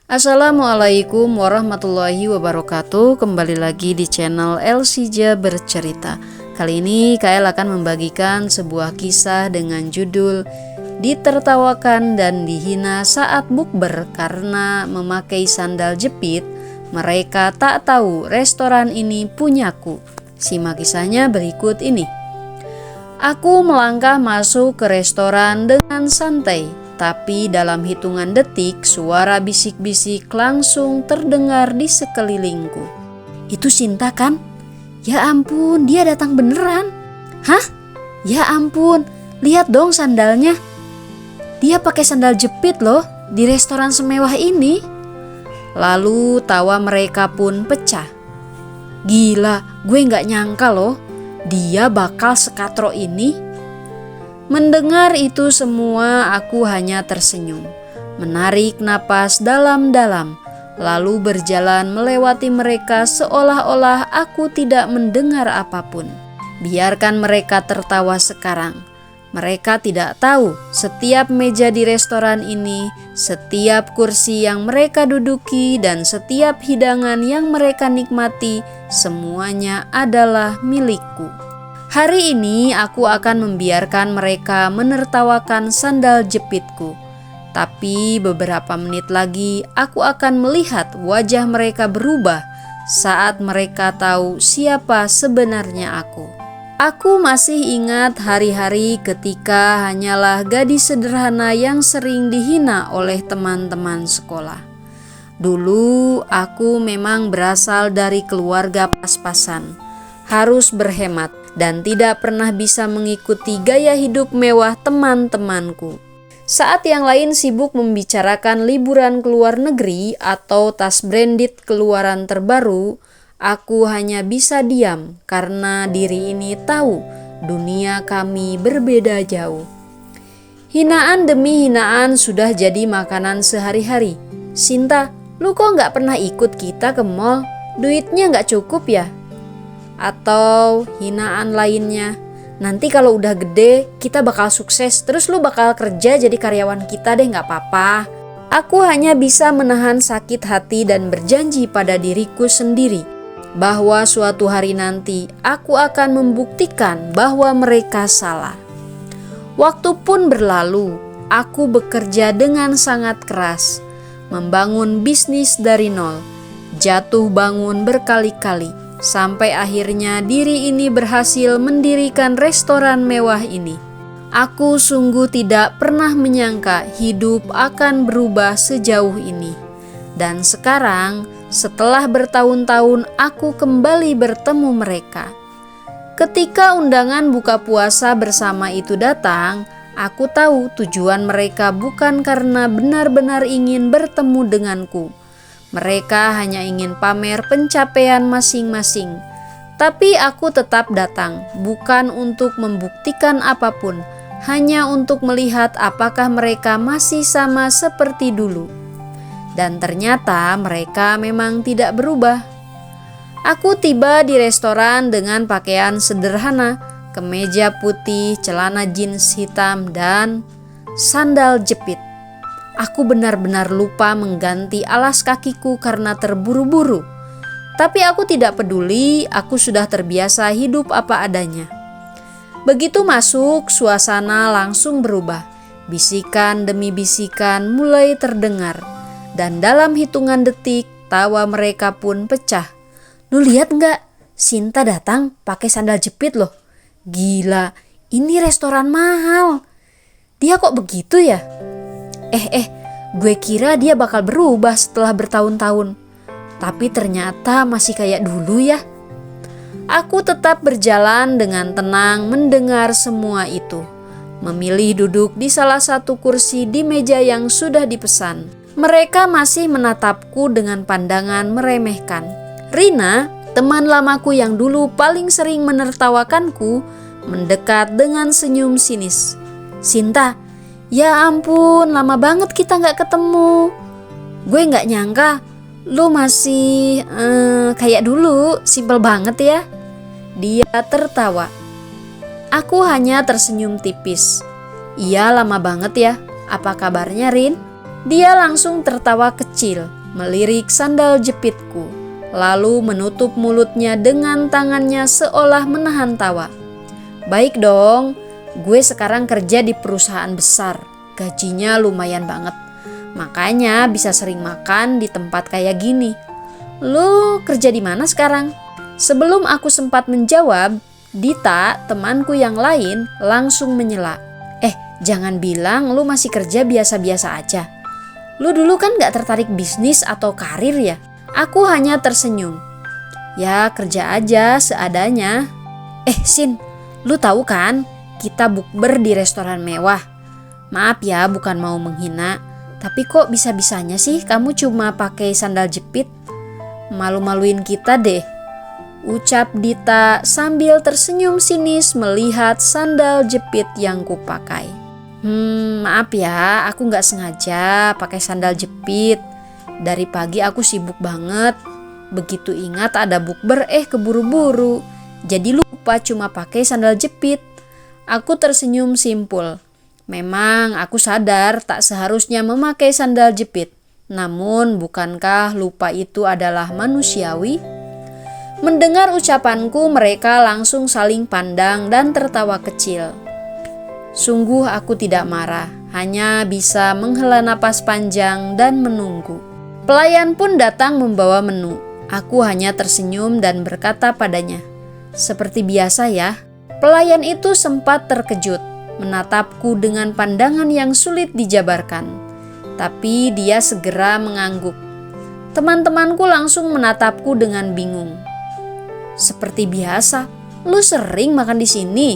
Assalamualaikum warahmatullahi wabarakatuh. Kembali lagi di channel Elsija Bercerita. Kali ini Kael akan membagikan sebuah kisah dengan judul Ditertawakan dan dihina saat bukber karena memakai sandal jepit. Mereka tak tahu restoran ini punyaku. Simak kisahnya berikut ini. Aku melangkah masuk ke restoran dengan santai. Tapi dalam hitungan detik, suara bisik-bisik langsung terdengar di sekelilingku. Itu Sinta kan? Ya ampun, dia datang beneran. Hah? Ya ampun, lihat dong sandalnya. Dia pakai sandal jepit loh di restoran semewah ini. Lalu tawa mereka pun pecah. Gila, gue gak nyangka loh, dia bakal sekatro ini. Mendengar itu semua, aku hanya tersenyum, menarik napas dalam-dalam, lalu berjalan melewati mereka seolah-olah aku tidak mendengar apapun. Biarkan mereka tertawa sekarang. Mereka tidak tahu setiap meja di restoran ini, setiap kursi yang mereka duduki, dan setiap hidangan yang mereka nikmati, semuanya adalah milikku. Hari ini aku akan membiarkan mereka menertawakan sandal jepitku. Tapi beberapa menit lagi aku akan melihat wajah mereka berubah saat mereka tahu siapa sebenarnya aku. Aku masih ingat hari-hari ketika hanyalah gadis sederhana yang sering dihina oleh teman-teman sekolah. Dulu aku memang berasal dari keluarga pas-pasan, harus berhemat, dan tidak pernah bisa mengikuti gaya hidup mewah teman-temanku. Saat yang lain sibuk membicarakan liburan ke luar negeri atau tas branded keluaran terbaru, aku hanya bisa diam karena diri ini tahu dunia kami berbeda jauh. Hinaan demi hinaan sudah jadi makanan sehari-hari. Sinta, lu kok gak pernah ikut kita ke mall? Duitnya gak cukup ya? Atau hinaan lainnya, nanti kalau udah gede kita bakal sukses, terus lu bakal kerja jadi karyawan kita deh, gak apa-apa. Aku hanya bisa menahan sakit hati dan berjanji pada diriku sendiri bahwa suatu hari nanti aku akan membuktikan bahwa mereka salah. Waktu pun berlalu, aku bekerja dengan sangat keras, membangun bisnis dari nol, jatuh bangun berkali-kali, sampai akhirnya diri ini berhasil mendirikan restoran mewah ini. Aku sungguh tidak pernah menyangka hidup akan berubah sejauh ini. Dan sekarang, setelah bertahun-tahun, aku kembali bertemu mereka. Ketika undangan buka puasa bersama itu datang, aku tahu tujuan mereka bukan karena benar-benar ingin bertemu denganku. Mereka hanya ingin pamer pencapaian masing-masing. Tapi aku tetap datang, bukan untuk membuktikan apapun, hanya untuk melihat apakah mereka masih sama seperti dulu. Dan ternyata mereka memang tidak berubah. Aku tiba di restoran dengan pakaian sederhana, kemeja putih, celana jeans hitam, dan sandal jepit. Aku benar-benar lupa mengganti alas kakiku karena terburu-buru. Tapi aku tidak peduli, aku sudah terbiasa hidup apa adanya. Begitu masuk, suasana langsung berubah. Bisikan demi bisikan mulai terdengar. Dan dalam hitungan detik, tawa mereka pun pecah. Lu lihat nggak? Sinta datang pakai sandal jepit loh. Gila, ini restoran mahal. Dia kok begitu ya? Gue kira dia bakal berubah setelah bertahun-tahun. Tapi ternyata masih kayak dulu ya. Aku tetap berjalan dengan tenang mendengar semua itu. Memilih duduk di salah satu kursi di meja yang sudah dipesan. Mereka masih menatapku dengan pandangan meremehkan. Rina, teman lamaku yang dulu paling sering menertawakanku, mendekat dengan senyum sinis. Sinta, ya ampun, lama banget kita gak ketemu. Gue gak nyangka lu masih kayak dulu, simpel banget ya. Dia tertawa. Aku hanya tersenyum tipis. Iya, lama banget ya. Apa kabarnya, Rin? Dia langsung tertawa kecil. melirik sandal jepitku, lalu menutup mulutnya dengan tangannya seolah menahan tawa. Baik dong, gue sekarang kerja di perusahaan besar, gajinya lumayan banget. Makanya bisa sering makan di tempat kayak gini. Lu kerja di mana sekarang? Sebelum aku sempat menjawab, Dita, temanku yang lain, langsung menyela. Jangan bilang lu masih kerja biasa-biasa aja. Lu dulu kan gak tertarik bisnis atau karir ya? Aku hanya tersenyum. Ya kerja aja seadanya. Sin, lu tahu kan kita bukber di restoran mewah. Maaf ya bukan mau menghina, tapi kok bisa-bisanya sih kamu cuma pakai sandal jepit? Malu-maluin kita deh, ucap Dita sambil tersenyum sinis melihat sandal jepit yang kupakai. Maaf ya, aku gak sengaja pakai sandal jepit. Dari pagi aku sibuk banget. Begitu ingat ada bukber, keburu-buru. Jadi lupa cuma pakai sandal jepit. Aku tersenyum simpul. Memang aku sadar tak seharusnya memakai sandal jepit. Namun bukankah lupa itu adalah manusiawi? Mendengar ucapanku, mereka langsung saling pandang dan tertawa kecil. Sungguh aku tidak marah, hanya bisa menghela napas panjang dan menunggu. Pelayan pun datang membawa menu. Aku hanya tersenyum dan berkata padanya, "Seperti biasa ya." Pelayan itu sempat terkejut, menatapku dengan pandangan yang sulit dijabarkan. Tapi dia segera mengangguk. Teman-temanku langsung menatapku dengan bingung. "Seperti biasa, lu sering makan di sini?"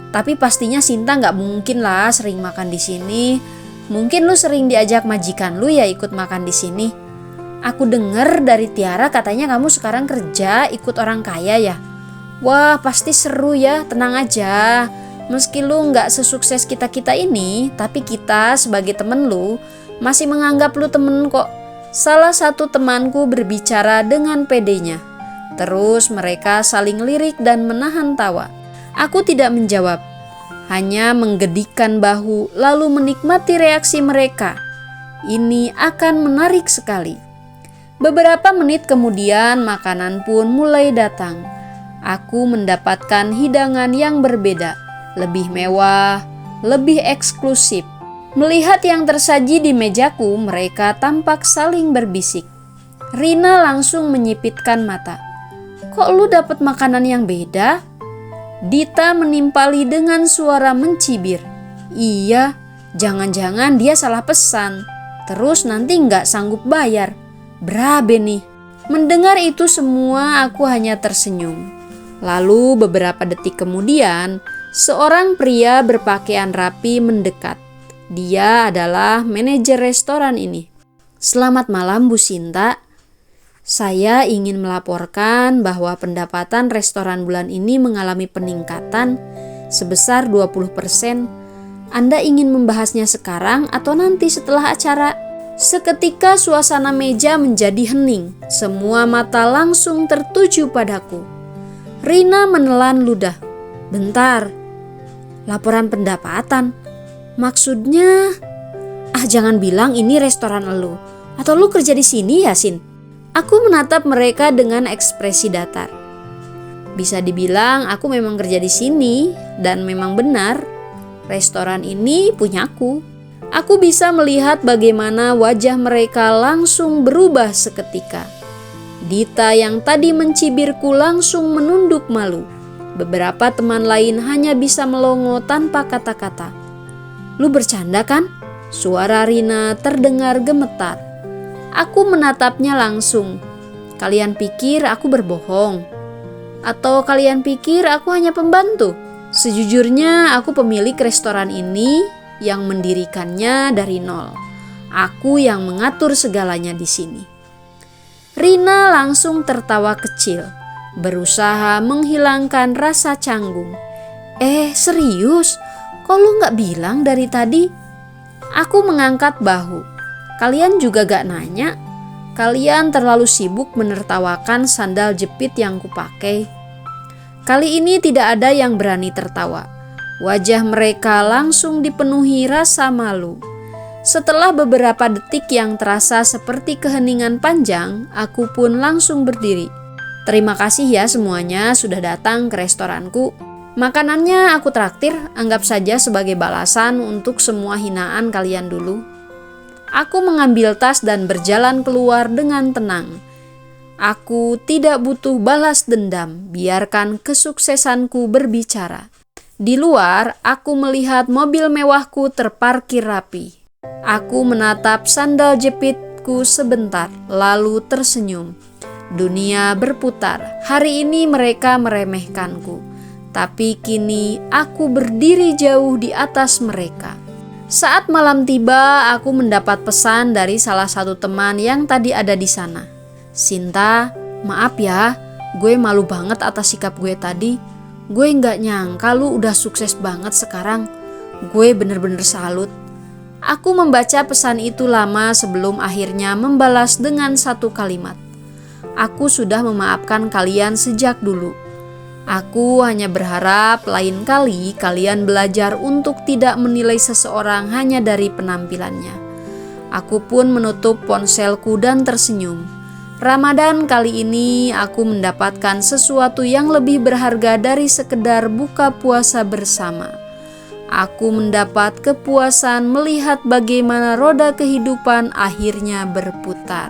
Tapi pastinya Sinta nggak mungkin lah sering makan di sini. Mungkin lu sering diajak majikan lu ya ikut makan di sini. Aku dengar dari Tiara katanya kamu sekarang kerja ikut orang kaya ya. Wah pasti seru ya, tenang aja. Meski lu nggak sesukses kita-kita ini, tapi kita sebagai temen lu masih menganggap lu temen kok. Salah satu temanku berbicara dengan pedenya. Terus mereka saling lirik dan menahan tawa. Aku tidak menjawab, hanya menggedikkan bahu lalu menikmati reaksi mereka. Ini akan menarik sekali. Beberapa menit kemudian makanan pun mulai datang. Aku mendapatkan hidangan yang berbeda, lebih mewah, lebih eksklusif. Melihat yang tersaji di mejaku, mereka tampak saling berbisik. Rina langsung menyipitkan mata. "Kok lu dapat makanan yang beda?" Dita menimpali dengan suara mencibir. "Iya, jangan-jangan dia salah pesan. Terus nanti nggak sanggup bayar. Berabe nih." Mendengar itu semua aku hanya tersenyum. Lalu beberapa detik kemudian, seorang pria berpakaian rapi mendekat. Dia adalah manajer restoran ini. "Selamat malam Bu Sinta. Saya ingin melaporkan bahwa pendapatan restoran bulan ini mengalami peningkatan sebesar 20%. Anda ingin membahasnya sekarang atau nanti setelah acara?" Seketika suasana meja menjadi hening. Semua mata langsung tertuju padaku. Rina menelan ludah. "Bentar, laporan pendapatan? Maksudnya, jangan bilang ini restoran elu. Atau lu kerja di sini ya, Sin?" Aku menatap mereka dengan ekspresi datar. Bisa dibilang aku memang kerja di sini dan memang benar, restoran ini punyaku. Aku bisa melihat bagaimana wajah mereka langsung berubah seketika. Dita yang tadi mencibirku langsung menunduk malu. Beberapa teman lain hanya bisa melongo tanpa kata-kata. "Lu bercanda kan?" Suara Rina terdengar gemetar. Aku menatapnya langsung. "Kalian pikir aku berbohong? Atau kalian pikir aku hanya pembantu?" Sejujurnya aku pemilik restoran ini yang mendirikannya dari nol. Aku yang mengatur segalanya di sini. Rina langsung tertawa kecil, berusaha menghilangkan rasa canggung. Serius? Kok lu gak bilang dari tadi?" Aku mengangkat bahu. "Kalian juga gak nanya? Kalian terlalu sibuk menertawakan sandal jepit yang kupakai." Kali ini tidak ada yang berani tertawa. Wajah mereka langsung dipenuhi rasa malu. Setelah beberapa detik yang terasa seperti keheningan panjang, aku pun langsung berdiri. Terima kasih ya semuanya sudah datang ke restoranku. Makanannya aku traktir, anggap saja sebagai balasan untuk semua hinaan kalian dulu. Aku mengambil tas dan berjalan keluar dengan tenang. Aku tidak butuh balas dendam, biarkan kesuksesanku berbicara. Di luar, aku melihat mobil mewahku terparkir rapi. Aku menatap sandal jepitku sebentar, lalu tersenyum. Dunia berputar. Hari ini mereka meremehkanku, tapi kini aku berdiri jauh di atas mereka. Saat malam tiba, aku mendapat pesan dari salah satu teman yang tadi ada di sana. Sinta, maaf ya, gue malu banget atas sikap gue tadi. Gue gak nyangka lu udah sukses banget sekarang. Gue bener-bener salut. Aku membaca pesan itu lama sebelum akhirnya membalas dengan satu kalimat. Aku sudah memaafkan kalian sejak dulu. Aku hanya berharap lain kali kalian belajar untuk tidak menilai seseorang hanya dari penampilannya. Aku pun menutup ponselku dan tersenyum. Ramadan kali ini aku mendapatkan sesuatu yang lebih berharga dari sekedar buka puasa bersama. Aku mendapat kepuasan melihat bagaimana roda kehidupan akhirnya berputar.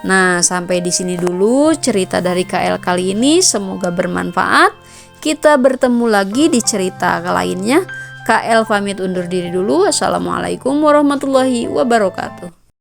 Nah, sampai di sini dulu cerita dari KL kali ini. Semoga bermanfaat. Kita bertemu lagi di cerita lainnya. KL pamit undur diri dulu. Assalamualaikum warahmatullahi wabarakatuh.